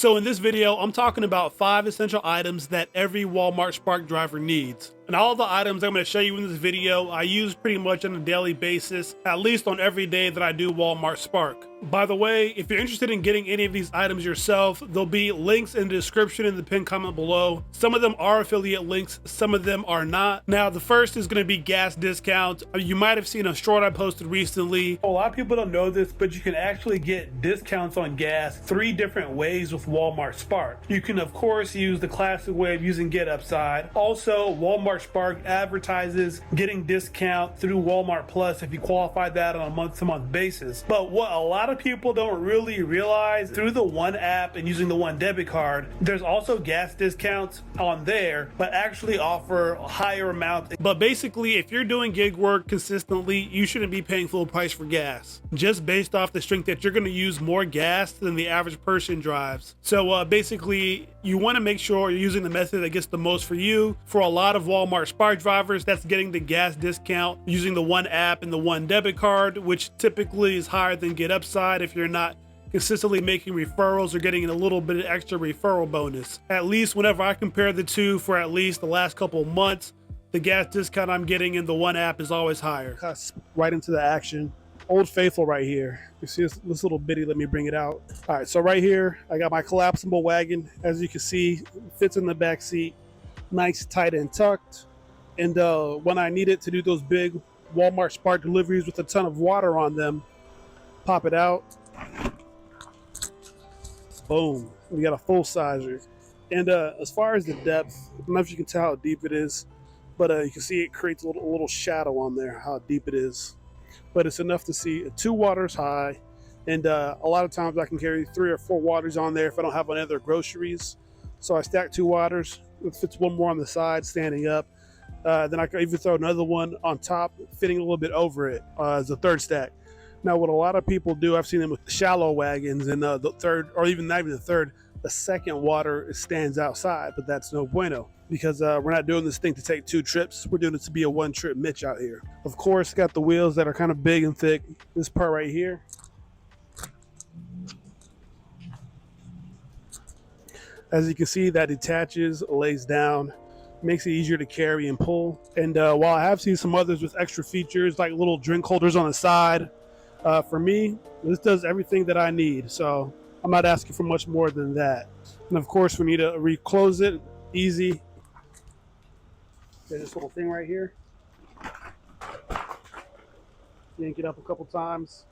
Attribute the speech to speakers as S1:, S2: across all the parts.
S1: So in this video, I'm talking about 5 essential items that every Walmart Spark driver needs. And all the items I'm going to show you in this video, I use pretty much on a daily basis, at least on every day that I do Walmart Spark. By the way, if you're interested in getting any of these items yourself, there'll be links in the description in the pinned comment below. Some of them are affiliate links, some of them are not. Now, the first is going to be gas discount. You might have seen a short I posted recently. A lot of people don't know this, but you can actually get discounts on gas 3 different ways with Walmart Spark. You can, of course, use the classic way of using Get Upside. Also, Walmart Spark advertises getting discount through Walmart Plus if you qualify that on a month-to-month basis. But what a lot of people don't really realize, through the one app and using the one debit card, there's also gas discounts on there, but actually offer a higher amount. But basically, if you're doing gig work consistently, you shouldn't be paying full price for gas, just based off the strength that you're going to use more gas than the average person drives. So basically, you want to make sure you're using the method that gets the most for you. For a lot of Walmart Spark drivers, that's getting the gas discount using the one app and the one debit card, which typically is higher than Get Upside if you're not consistently making referrals or getting a little bit of extra referral bonus. At least whenever I compare the two for at least the last couple of months, the gas discount I'm getting in the one app is always higher. Right into the action. Old Faithful right here. You see this little bitty, let me bring it out. All right, so right here, I got my collapsible wagon. As you can see, fits in the back seat, nice, tight, and tucked. And when I need it to do those big Walmart Spark deliveries with a ton of water on them, pop it out. Boom, we got a full sizer. And as far as the depth, I don't know if you can tell how deep it is, but you can see it creates a little shadow on there, how deep it is. But it's enough to see 2 waters high, and a lot of times I can carry 3 or 4 waters on there if I don't have any other groceries. So I stack 2 waters. It fits one more on the side standing up. Then I can even throw another one on top, fitting a little bit over it as a 3rd stack. Now, what a lot of people do, I've seen them with shallow wagons, and the 3rd, or even not even the 3rd, the 2nd water stands outside, but that's no bueno, because we're not doing this thing to take 2 trips. We're doing it to be a 1-trip Mitch out here. Of course, got the wheels that are kind of big and thick. This part right here. As you can see, that detaches, lays down, makes it easier to carry and pull. And while I have seen some others with extra features, like little drink holders on the side, for me, this does everything that I need. So I'm not asking for much more than that. And of course, we need to reclose it. Easy. There's this little thing right here. Yank it up a couple times.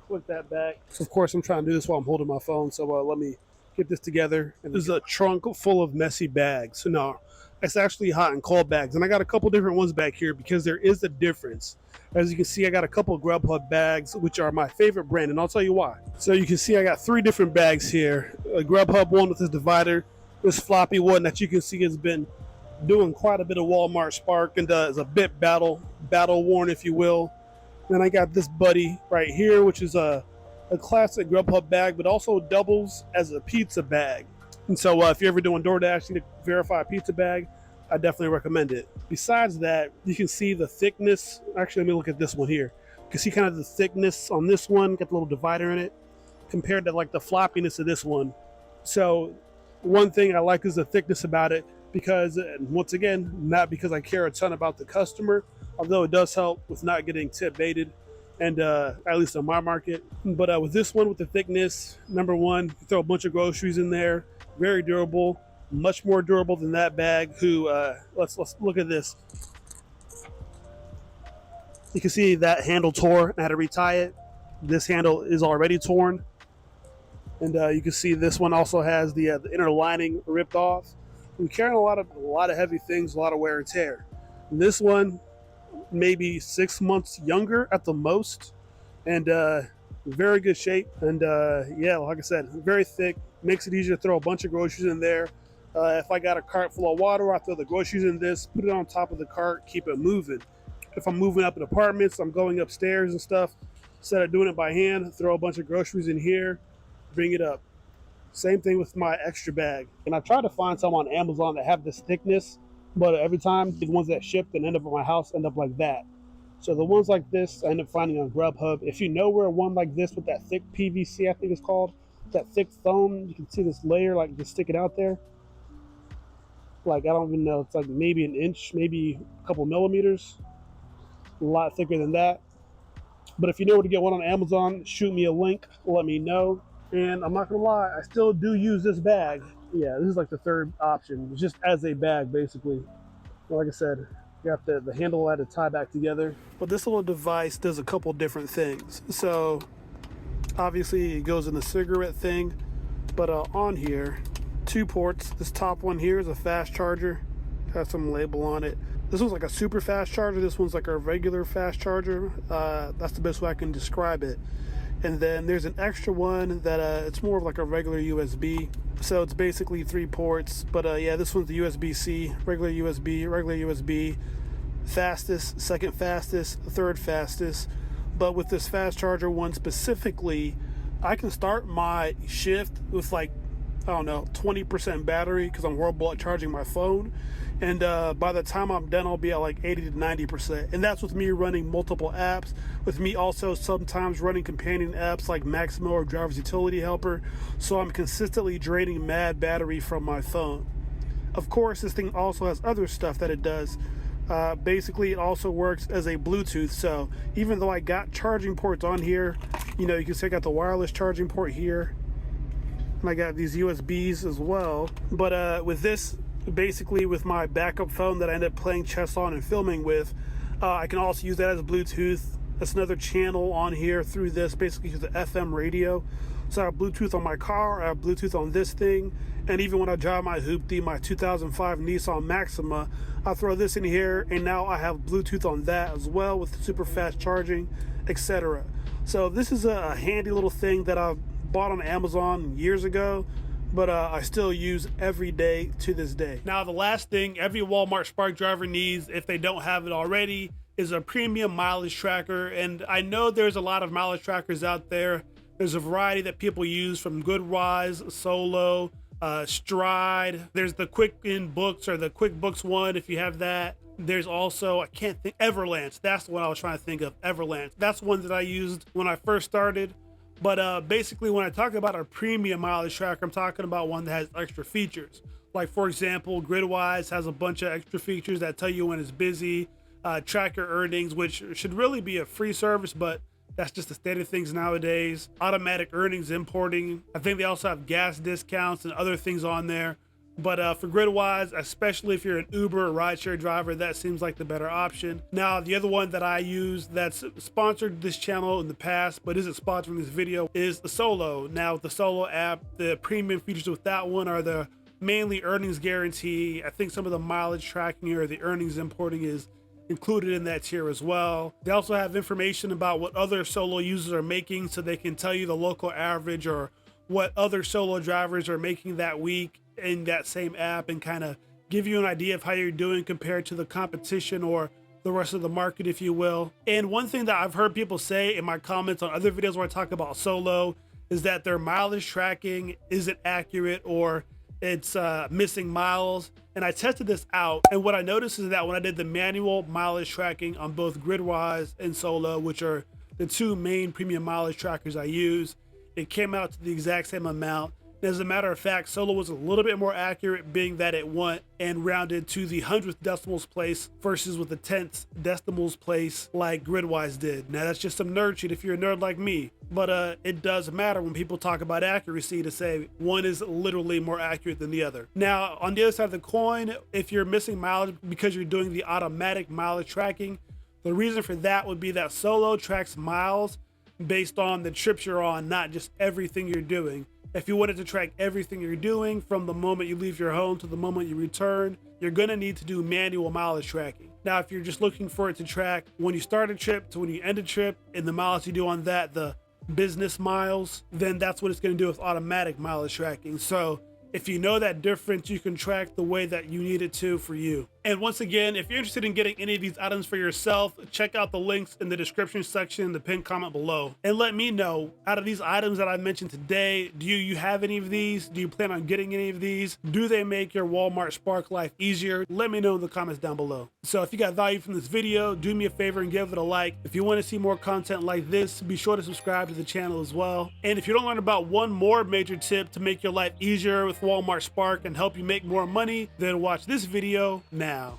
S1: Click that back. So of course, I'm trying to do this while I'm holding my phone. So let me get this together. And this is a trunk full of messy bags. So no, it's actually hot and cold bags. And I got a couple different ones back here because there is a difference. As you can see, I got a couple of Grubhub bags, which are my favorite brand, and I'll tell you why. So you can see I got 3 different bags here. A Grubhub one with this divider, this floppy one that you can see has been doing quite a bit of Walmart Spark and is a bit battle worn, if you will. Then I got this buddy right here, which is a classic Grubhub bag, but also doubles as a pizza bag. And so if you're ever doing DoorDash, you need to verify a pizza bag, I definitely recommend it. Besides that, you can see the thickness. Actually, let me look at this one here. You can see kind of the thickness on this one, got the little divider in it, compared to like the floppiness of this one. So one thing I like is the thickness about it, because once again, not because I care a ton about the customer, although it does help with not getting tip baited, and at least on my market. But with this one, with the thickness, number one, you throw a bunch of groceries in there, very durable. Much more durable than that bag. Let's look at this. You can see that handle tore and I had to retie it. This handle is already torn. And you can see this one also has the inner lining ripped off. We're carrying a lot of heavy things, a lot of wear and tear. And this one, maybe 6 months younger at the most, and very good shape. And yeah, like I said, very thick, makes it easier to throw a bunch of groceries in there. If I got a cart full of water, I throw the groceries in this, put it on top of the cart, keep it moving. If I'm moving up in apartments, I'm going upstairs and stuff, instead of doing it by hand, throw a bunch of groceries in here, bring it up. Same thing with my extra bag. And I try to find some on Amazon that have this thickness, but every time the ones that ship and end up at my house end up like that. So the ones like this, I end up finding on Grubhub. If you know where one like this with that thick PVC, I think it's called, that thick foam, you can see this layer like just sticking out there. Like, I don't even know, it's like maybe an inch, maybe a couple millimeters, a lot thicker than that. But if you know where to get one on Amazon, shoot me a link, let me know. And I'm not gonna lie, I still do use this bag. Yeah, this is like the third option, just as a bag basically. Like I said, you got the handle I had to tie back together. But this little device does a couple different things. So obviously it goes in the cigarette thing, but on here, 2 ports. This top one here is a fast charger, has some label on it. This one's like a super fast charger. This one's like a regular fast charger. That's the best way I can describe it. And then there's an extra one that it's more of like a regular USB. So it's basically 3 ports. But yeah, this one's the USB-C, regular USB, fastest, second fastest, third fastest. But with this fast charger one specifically, I can start my shift with like, I don't know, 20% battery because I'm horrible at charging my phone. And by the time I'm done, I'll be at like 80 to 90%. And that's with me running multiple apps, with me also sometimes running companion apps like Maximo or Driver's Utility Helper. So I'm consistently draining mad battery from my phone. Of course, this thing also has other stuff that it does. Basically, it also works as a Bluetooth. So even though I got charging ports on here, you know, you can see I got the wireless charging port here. And I got these USBs as well. But with this, basically with my backup phone that I ended up playing chess on and filming with, I can also use that as Bluetooth. That's another channel on here through this, basically through the FM radio. So I have Bluetooth on my car, I have Bluetooth on this thing, and even when I drive my Hoopty, my 2005 Nissan Maxima, I throw this in here, and now I have Bluetooth on that as well with super fast charging, etc. So this is a handy little thing that I bought on Amazon years ago, but I still use every day to this day. Now, the last thing every Walmart Spark driver needs, if they don't have it already, is a premium mileage tracker. And I know there's a lot of mileage trackers out there. There's a variety that people use, from GoodWise, Solo, Stride. There's the Quick in Books, or the QuickBooks one if you have that. There's also, I can't think, Everlance. That's the one I was trying to think of, Everlance. That's one that I used when I first started. But basically, when I talk about a premium mileage tracker, I'm talking about one that has extra features. Like, for example, GridWise has a bunch of extra features that tell you when it's busy, track your earnings, which should really be a free service, but that's just the state of things nowadays. Automatic earnings importing. I think they also have gas discounts and other things on there. But for GridWise, especially if you're an Uber or rideshare driver, that seems like the better option. Now, the other one that I use that's sponsored this channel in the past, but isn't sponsoring this video, is the Solo. Now, with the Solo app, the premium features with that one are the mainly earnings guarantee. I think some of the mileage tracking or the earnings importing is included in that tier as well. They also have information about what other Solo users are making, so they can tell you the local average or what other Solo drivers are making that week in that same app, and kind of give you an idea of how you're doing compared to the competition or the rest of the market, if you will. And one thing that I've heard people say in my comments on other videos where I talk about Solo is that their mileage tracking isn't accurate, or it's missing miles. And I tested this out, and what I noticed is that when I did the manual mileage tracking on both GridWise and Solo, which are the 2 main premium mileage trackers I use, it came out to the exact same amount. As a matter of fact, Solo was a little bit more accurate, being that it went and rounded to the 100th decimals place versus with the 10th decimals place like GridWise did. Now, that's just some nerd shit if you're a nerd like me, but it does matter when people talk about accuracy to say one is literally more accurate than the other. Now, on the other side of the coin, if you're missing mileage because you're doing the automatic mileage tracking, the reason for that would be that Solo tracks miles based on the trips you're on, not just everything you're doing. If you wanted to track everything you're doing from the moment you leave your home to the moment you return, you're gonna need to do manual mileage tracking. Now, if you're just looking for it to track when you start a trip to when you end a trip, and the miles you do on that, the business miles, then that's what it's gonna do with automatic mileage tracking. So if you know that difference, you can track the way that you need it to for you. And once again, if you're interested in getting any of these items for yourself, check out the links in the description section, the pinned comment below, and let me know, out of these items that I mentioned today, do you have any of these? Do you plan on getting any of these? Do they make your Walmart Spark life easier? Let me know in the comments down below. So if you got value from this video, do me a favor and give it a like. If you want to see more content like this, be sure to subscribe to the channel as well. And if you don't learn about one more major tip to make your life easier with Walmart Spark and help you make more money, then watch this video now.